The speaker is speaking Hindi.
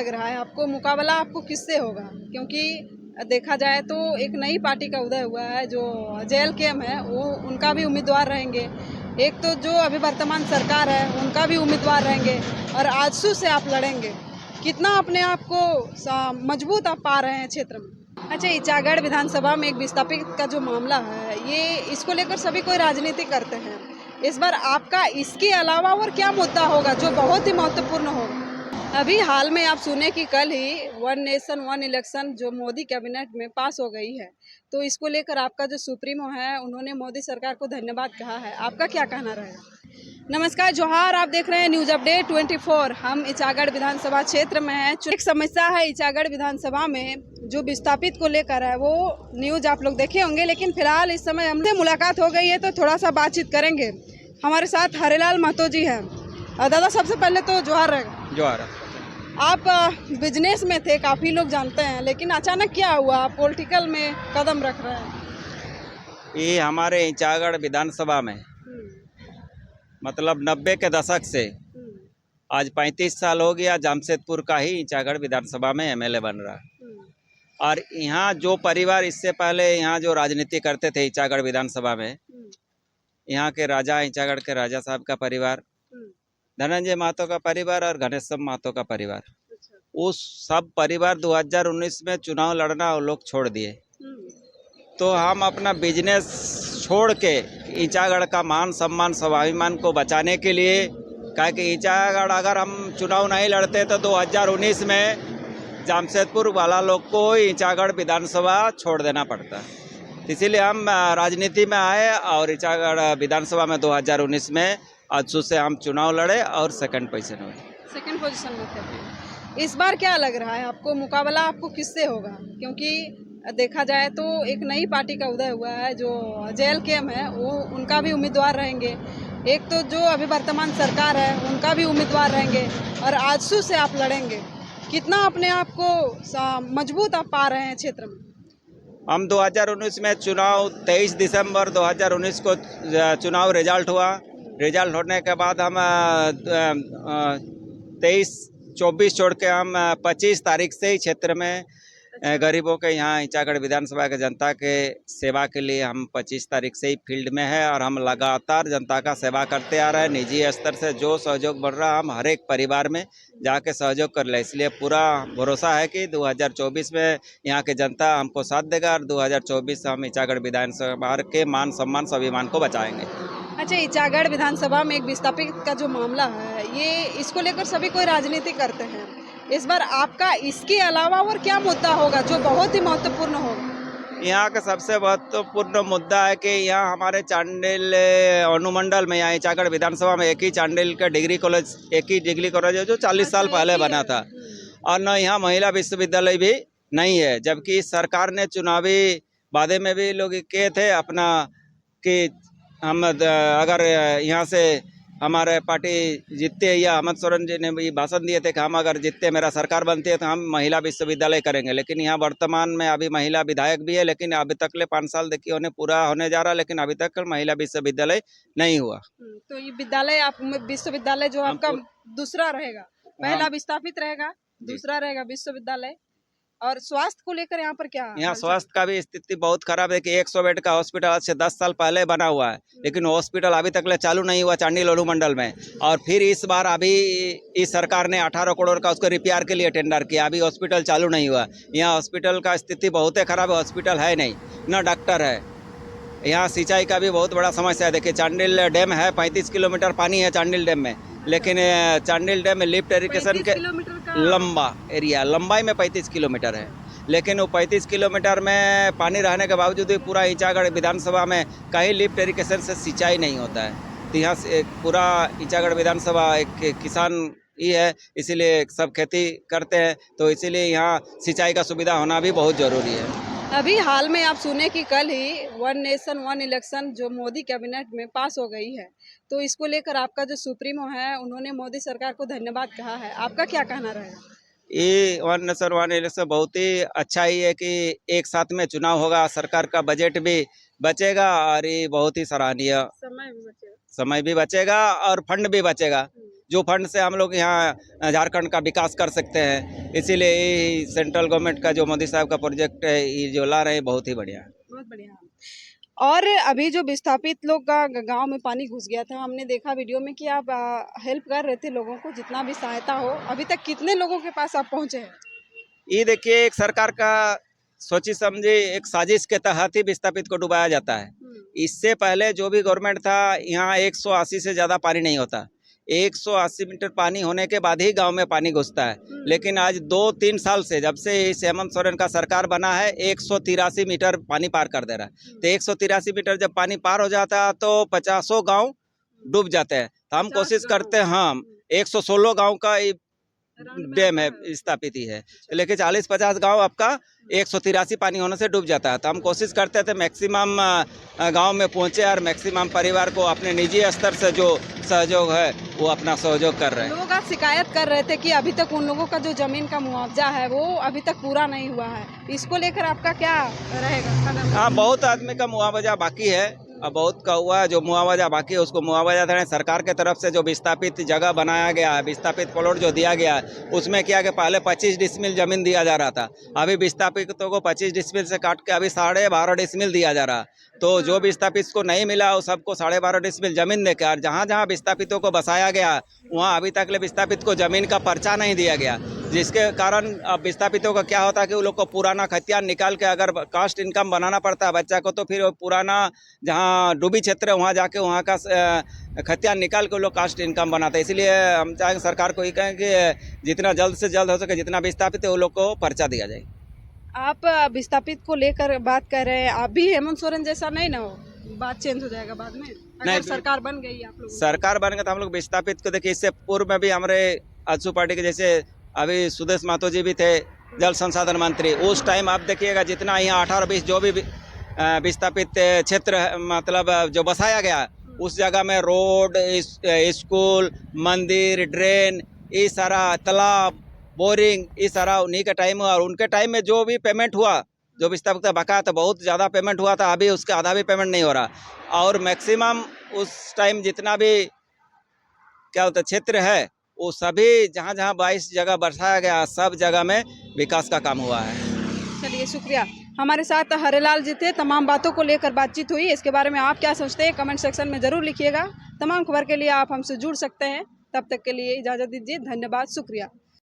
लग रहा है आपको, मुकाबला आपको किससे होगा? क्योंकि देखा जाए तो एक नई पार्टी का उदय हुआ है, जो JLKM है, वो उनका भी उम्मीदवार रहेंगे। एक तो जो अभी वर्तमान सरकार है उनका भी उम्मीदवार रहेंगे और आजसू से आप लड़ेंगे। कितना अपने आप को मजबूत आप पा रहे हैं क्षेत्र में? अच्छा, ईचागढ़ विधानसभा में एक विस्थापित का जो मामला है, ये इसको लेकर सभी कोई राजनीति करते हैं। इस बार आपका इसके अलावा और क्या मुद्दा होगा जो बहुत ही महत्वपूर्ण होगा? अभी हाल में आप सुने कि कल ही वन नेशन वन इलेक्शन जो मोदी कैबिनेट में पास हो गई है, तो इसको लेकर आपका जो सुप्रीमो है उन्होंने मोदी सरकार को धन्यवाद कहा है। आपका क्या कहना रहेगा? नमस्कार, जोहार, आप देख रहे हैं न्यूज अपडेट 24। हम ईचागढ़ विधानसभा क्षेत्र में हैं। एक समस्या है ईचागढ़ विधानसभा में जो विस्थापित को लेकर है, वो न्यूज आप लोग देखे होंगे, लेकिन फिलहाल इस समय हमसे मुलाकात हो गई है तो थोड़ा सा बातचीत करेंगे। हमारे साथ हरेलाल महतो जी हैं। दादा, सबसे पहले तो जोहार रहेगा। जोहार। आप बिजनेस में थे, काफ़ी लोग जानते हैं, लेकिन अचानक क्या हुआ, आप पॉलिटिकल में कदम रख रहे हैं? ये हमारे ईचागढ़ विधानसभा में मतलब 90 के दशक से आज 35 साल हो गया, जमशेदपुर का ही ईचागढ़ विधानसभा में MLA बन रहा है। और यहाँ जो परिवार इससे पहले यहाँ जो राजनीति करते थे ईचागढ़ विधानसभा में, यहाँ के राजा, ईचागढ़ के राजा साहब का परिवार, धनंजय महतो का परिवार और गणेशम महतो का परिवार, उस सब परिवार 2019 में चुनाव लड़ना वो लोग छोड़ दिए। तो हम अपना बिजनेस छोड़ के ईचागढ़ का मान सम्मान स्वाभिमान को बचाने के लिए, कहा कि ईचागढ़ अगर हम चुनाव नहीं लड़ते तो 2019 में जमशेदपुर वाला लोग को ईचागढ़ विधानसभा छोड़ देना पड़ता। इसीलिए हम राजनीति में आए और ईचागढ़ विधानसभा में 2019 में आजसू से हम चुनाव लड़े और सेकंड पोजीशन में थे। इस बार क्या लग रहा है आपको, मुकाबला आपको किससे होगा? क्योंकि देखा जाए तो एक नई पार्टी का उदय हुआ है, जो JLKM है, वो उनका भी उम्मीदवार रहेंगे। एक तो जो अभी वर्तमान सरकार है उनका भी उम्मीदवार रहेंगे और आजसू से आप लड़ेंगे। कितना अपने आप को मजबूत आप पा रहे हैं क्षेत्र में? हम 2019 में चुनाव 23 दिसंबर 2019 को चुनाव रिजल्ट हुआ। रिजल्ट होने के बाद हम 23-24 छोड़ के हम 25 तारीख से ही क्षेत्र में गरीबों के यहाँ ईचागढ़ विधानसभा के जनता के सेवा के लिए हम 25 तारीख से ही फील्ड में है और हम लगातार जनता का सेवा करते आ रहे हैं। निजी स्तर से जो सहयोग बढ़ रहा है, हम हर एक परिवार में जाके सहयोग कर ले। इसलिए पूरा भरोसा है कि 2024 में यहाँ के जनता हमको साथ देगा और 2024 से हम ईचागढ़ विधानसभा के मान सम्मान स्वाभिमान को बचाएंगे। अच्छा, ईचागढ़ विधानसभा में एक विस्थापित का जो मामला है, ये इसको लेकर सभी कोई राजनीति करते हैं। इस बार आपका इसके अलावा और क्या मुद्दा होगा जो बहुत ही महत्वपूर्ण होगा? यहाँ का सबसे महत्वपूर्ण मुद्दा है कि यहाँ हमारे चांडिल अनुमंडल में, यहाँ ईचागढ़ विधानसभा में एक ही चांडिल का डिग्री कॉलेज है जो 40 साल पहले बना था, और न यहाँ महिला विश्वविद्यालय भी नहीं है। जबकि सरकार ने चुनावी वादे में भी लोग किए थे अपना कि हम अगर यहाँ से हमारे पार्टी जीतते या हेमंत सोरेन जी ने भी भाषण दिए थे कि हम अगर जीतते, मेरा सरकार बनती है तो हम महिला विश्वविद्यालय करेंगे। लेकिन यहाँ वर्तमान में अभी महिला विधायक भी है, लेकिन अभी तक ले 5 साल देखिए होने पूरा होने जा रहा, लेकिन अभी तक महिला विश्वविद्यालय नहीं हुआ। तो ये विद्यालय, आप विश्वविद्यालय जो आपका दूसरा रहेगा, पहला विस्थापित रहेगा, दूसरा रहेगा विश्वविद्यालय। और स्वास्थ्य को लेकर यहाँ पर क्या? यहाँ स्वास्थ्य का भी स्थिति बहुत खराब है कि 100 बेड का हॉस्पिटल आज से 10 साल पहले बना हुआ है, लेकिन हॉस्पिटल अभी तक ले चालू नहीं हुआ चांडिल अनुमंडल में। और फिर इस बार अभी इस सरकार ने 18 करोड़ का उसको रिपेयर के लिए टेंडर किया, अभी हॉस्पिटल चालू नहीं हुआ। यहाँ हॉस्पिटल का स्थिति बहुत ही खराब है, हॉस्पिटल है नहीं, न डॉक्टर है। यहाँ सिंचाई का भी बहुत बड़ा समस्या है। देखिए चांडिल डैम है, 35 किलोमीटर पानी है चांडिल डैम में, लेकिन चांडिल डैम में लिफ्ट इरिगेशन के लंबा एरिया, लंबाई में 35 किलोमीटर है, लेकिन वो 35 किलोमीटर में पानी रहने के बावजूद भी पूरा ईचागढ़ विधानसभा में कहीं लिफ्ट इरिगेशन से सिंचाई नहीं होता है। तो यहाँ से पूरा ईचागढ़ विधानसभा एक किसान ही है, इसीलिए सब खेती करते हैं, तो इसीलिए यहाँ सिंचाई का सुविधा होना भी बहुत ज़रूरी है। अभी हाल में आप सुने कि कल ही वन नेशन वन इलेक्शन जो मोदी कैबिनेट में पास हो गई है, तो इसको लेकर आपका जो सुप्रीमो है उन्होंने मोदी सरकार को धन्यवाद कहा है। आपका क्या कहना रहेगा? ये वन नेशन वन इलेक्शन बहुत ही अच्छा ही है कि एक साथ में चुनाव होगा, सरकार का बजट भी बचेगा और ये बहुत ही सराहनीय, समय भी बचेगा और फंड भी बचेगा। जो फंड से हम लोग यहाँ झारखंड का विकास कर सकते हैं। इसीलिए ये सेंट्रल गवर्नमेंट का जो मोदी साहब का प्रोजेक्ट है ये जो ला रहे हैं बहुत ही बढ़िया है। बहुत बढ़िया। और अभी जो विस्थापित लोग का गांव में पानी घुस गया था, हमने देखा वीडियो में कि आप हेल्प कर रहे थे लोगों को, जितना भी सहायता हो। अभी तक कितने लोगों के पास आप पहुंचे हैं? ये देखिए, एक सरकार का सोची समझी एक साजिश के तहत ही विस्थापित को डुबाया जाता है। इससे पहले जो भी गवर्नमेंट था, यहाँ 180 से ज़्यादा पानी नहीं होता। 180 मीटर पानी होने के बाद ही गांव में पानी घुसता है। लेकिन आज 2-3 साल से, जब से इस हेमंत सोरेन का सरकार बना है, 183 मीटर पानी पार कर दे रहा है। तो 183 मीटर जब पानी पार हो जाता है तो 50 गांव डूब जाते हैं। तो हम कोशिश करते हैं, हम 116 गांव का डैम है, विस्थापित ही है, लेकिन 40-50 गांव आपका 183 पानी होने से डूब जाता है। तो हम कोशिश करते थे मैक्सिमम गांव में पहुंचे और मैक्सिमम परिवार को अपने निजी स्तर से जो सहयोग है वो अपना सहयोग कर रहे हैं। लोग आज शिकायत कर रहे थे कि अभी तक उन लोगों का जो जमीन का मुआवजा है वो अभी तक पूरा नहीं हुआ है। इसको लेकर आपका क्या रहेगा? हाँ, बहुत आदमी का मुआवजा बाकी है, अब बहुत का हुआ है। जो मुआवजा बाकी है उसको मुआवजा देना है। सरकार के तरफ से जो विस्थापित जगह बनाया गया है, विस्थापित प्लॉट जो दिया गया है, उसमें क्या कि पहले 25 डिसमिल जमीन दिया जा रहा था। अभी विस्थापितों को 25 डिसमिल से काट के अभी 12.5 डिसमिल दिया जा रहा है। तो जो विस्थापित को नहीं मिला वो सबको 12.5 डिसमिल जमीन देकर, और जहाँ जहाँ विस्थापितों को बसाया गया वहाँ अभी तक विस्थापित को जमीन का पर्चा नहीं दिया गया, जिसके कारण अब विस्थापितों का क्या होता है कि वो लोग को पुराना खतियान निकाल के अगर कास्ट इनकम बनाना पड़ता है बच्चा को, तो फिर वो पुराना जहाँ डूबी क्षेत्र है वहाँ जाके वहाँ का खतियान निकाल के वो लोग कास्ट इनकम बनाते हैं। इसलिए हम चाहेंगे सरकार को ये कहें कि जितना जल्द से जल्द हो सके, जितना विस्थापित है वो लोग को पर्चा दिया जाए। आप विस्थापित को लेकर बात कर रहे हैं, आप भी हेमंत सोरेन जैसा नहीं ना हो, बात चेंज हो जाएगा बाद में अगर सरकार बन गई आप लोग? सरकार बन गई तो हम लोग विस्थापित को देखिए, इससे पूर्व में भी हमारे आजसू पार्टी के जैसे अभी सुदेश महतो जी भी थे जल संसाधन मंत्री। उस टाइम आप देखिएगा जितना यहाँ 18-20 जो भी विस्थापित क्षेत्र मतलब जो बसाया गया, उस जगह में रोड, स्कूल, मंदिर, ड्रेन, ये सारा तालाब, बोरिंग, ये सारा उन्हीं का टाइम हुआ। और उनके टाइम में जो भी पेमेंट हुआ, जो विस्थापित बकाया था, बहुत ज़्यादा पेमेंट हुआ था। अभी उसका आधा भी पेमेंट नहीं हो रहा। और मैक्सिमम उस टाइम जितना भी क्या होता क्षेत्र है वो सभी जहाँ जहाँ 22 जगह बरसाया गया, सब जगह में विकास का काम हुआ है। चलिए, शुक्रिया। हमारे साथ हरेलाल जी थे, तमाम बातों को लेकर बातचीत हुई। इसके बारे में आप क्या सोचते हैं कमेंट सेक्शन में ज़रूर लिखिएगा। तमाम खबर के लिए आप हमसे जुड़ सकते हैं। तब तक के लिए इजाज़त दीजिए। धन्यवाद, शुक्रिया।